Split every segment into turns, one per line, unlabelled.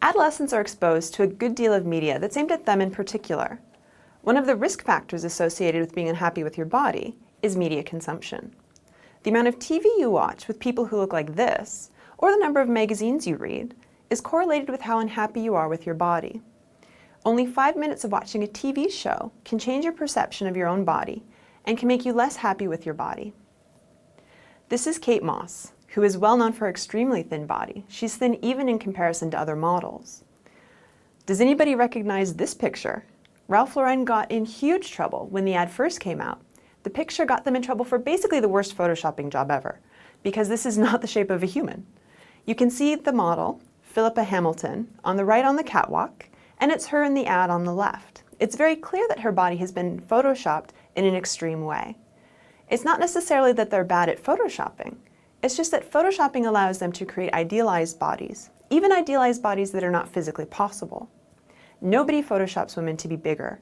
Adolescents are exposed to a good deal of media that's aimed at them in particular. One of the risk factors associated with being unhappy with your body is media consumption. The amount of TV you watch with people who look like this, or the number of magazines you read, is correlated with how unhappy you are with your body. Only 5 minutes of watching a TV show can change your perception of your own body and can make you less happy with your body. This is Kate Moss, who is well known for her extremely thin body. She's thin even in comparison to other models. Does anybody recognize this picture? Ralph Lauren got in huge trouble when the ad first came out. The picture got them in trouble for basically the worst photoshopping job ever, because this is not the shape of a human. You can see the model, Philippa Hamilton, on the right on the catwalk, and it's her in the ad on the left. It's very clear that her body has been photoshopped in an extreme way. It's not necessarily that they're bad at photoshopping. It's just that photoshopping allows them to create idealized bodies, even idealized bodies that are not physically possible. Nobody photoshops women to be bigger.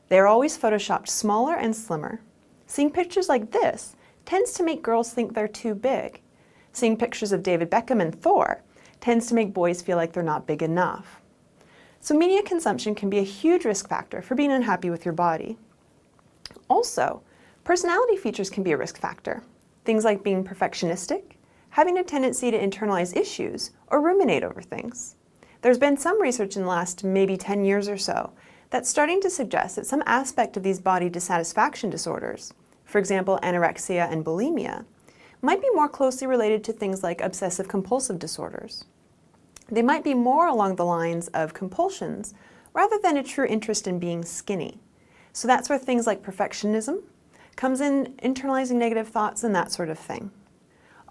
They're always photoshopped smaller and slimmer. Seeing pictures like this tends to make girls think they're too big. Seeing pictures of David Beckham and Thor tends to make boys feel like they're not big enough. So media consumption can be a huge risk factor for being unhappy with your body. Also, personality features can be a risk factor. Things like being perfectionistic, having a tendency to internalize issues, or ruminate over things. There's been some research in the last maybe 10 years or so that's starting to suggest that some aspect of these body dissatisfaction disorders, for example anorexia and bulimia, might be more closely related to things like obsessive-compulsive disorders. They might be more along the lines of compulsions rather than a true interest in being skinny. So that's where things like perfectionism comes in, internalizing negative thoughts and that sort of thing.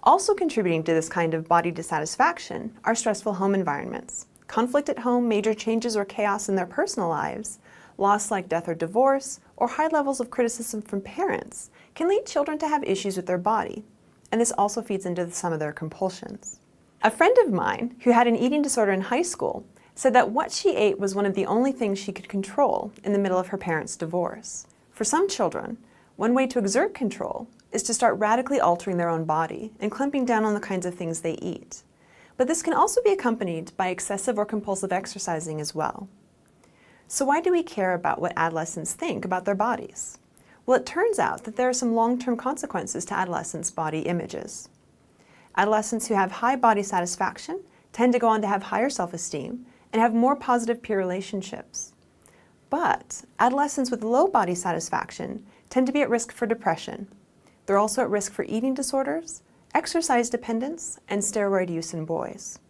Also contributing to this kind of body dissatisfaction are stressful home environments. Conflict at home, major changes or chaos in their personal lives, loss like death or divorce, or high levels of criticism from parents can lead children to have issues with their body, and this also feeds into some of their compulsions. A friend of mine who had an eating disorder in high school said that what she ate was one of the only things she could control in the middle of her parents' divorce. For some children, one way to exert control is to start radically altering their own body and clamping down on the kinds of things they eat. But this can also be accompanied by excessive or compulsive exercising as well. So why do we care about what adolescents think about their bodies? Well, it turns out that there are some long-term consequences to adolescents' body images. Adolescents who have high body satisfaction tend to go on to have higher self-esteem and have more positive peer relationships. But adolescents with low body satisfaction tend to be at risk for depression. They're also at risk for eating disorders, exercise dependence, and steroid use in boys.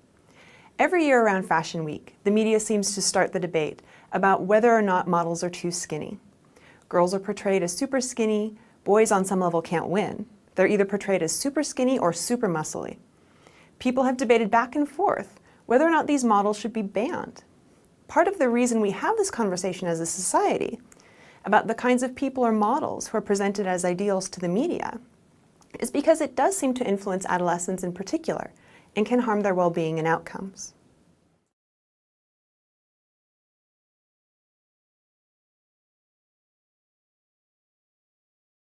Every year around Fashion Week, the media seems to start the debate about whether or not models are too skinny. Girls are portrayed as super skinny, boys on some level can't win. They're either portrayed as super skinny or super muscly. People have debated back and forth whether or not these models should be banned. Part of the reason we have this conversation as a society about the kinds of people or models who are presented as ideals to the media is because it does seem to influence adolescents in particular and can harm their well-being and outcomes.